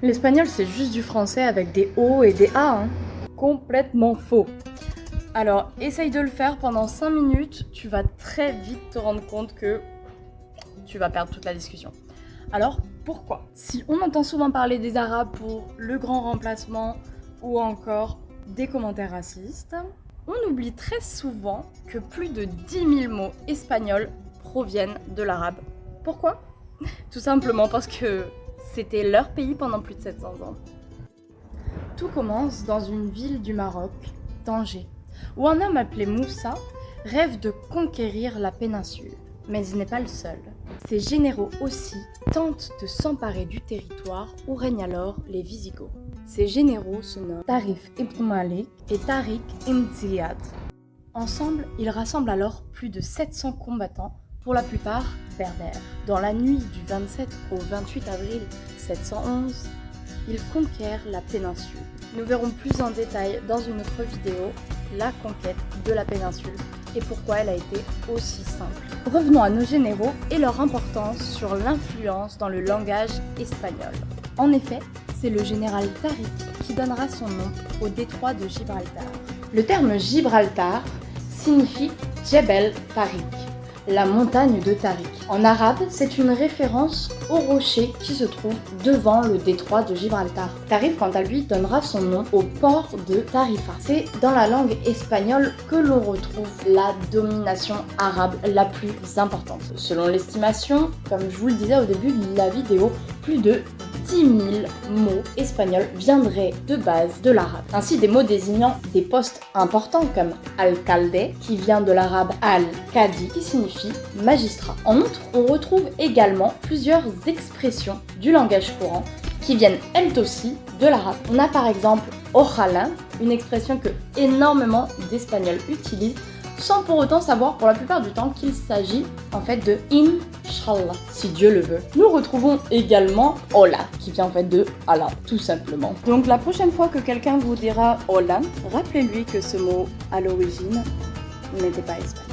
L'espagnol, c'est juste du français avec des O et des A, hein. Complètement faux. Alors, essaye de le faire pendant 5 minutes, tu vas très vite te rendre compte que tu vas perdre toute la discussion. Alors, pourquoi? Si on entend souvent parler des Arabes pour le grand remplacement ou encore des commentaires racistes, on oublie très souvent que plus de 10 000 mots espagnols proviennent de l'arabe. Pourquoi? Tout simplement parce que c'était leur pays pendant plus de 700 ans. Tout commence dans une ville du Maroc, Tanger, où un homme appelé Moussa rêve de conquérir la péninsule. Mais il n'est pas le seul. Ses généraux aussi tentent de s'emparer du territoire où règnent alors les Visigoths. Ces généraux se nomment Tarif ibn Malik et Tariq ibn Ziyad. Ensemble, ils rassemblent alors plus de 700 combattants, pour la plupart berbères. Dans la nuit du 27 au 28 avril 711, ils conquièrent la péninsule. Nous verrons plus en détail dans une autre vidéo la conquête de la péninsule et pourquoi elle a été aussi simple. Revenons à nos généraux et leur importance sur l'influence dans le langage espagnol. En effet, c'est le général Tariq qui donnera son nom au détroit de Gibraltar. Le terme Gibraltar signifie Djebel Tariq, la montagne de Tariq. En arabe, c'est une référence au rocher qui se trouve devant le détroit de Gibraltar. Tarif, quant à lui, donnera son nom au port de Tarifa. C'est dans la langue espagnole que l'on retrouve la domination arabe la plus importante. Selon l'estimation, comme je vous le disais au début de la vidéo, plus de 10 000 mots espagnols viendraient de base de l'arabe. Ainsi, des mots désignant des postes importants comme alcalde, qui vient de l'arabe al-qadi, qui signifie magistrat. En outre, on retrouve également plusieurs expressions du langage courant qui viennent elles aussi de l'arabe. On a par exemple ojalá, une expression que énormément d'Espagnols utilisent, sans pour autant savoir pour la plupart du temps qu'il s'agit en fait de Inch'Allah, si Dieu le veut. Nous retrouvons également hola, qui vient en fait de Allah, tout simplement. Donc la prochaine fois que quelqu'un vous dira hola, rappelez-lui que ce mot à l'origine n'était pas espagnol.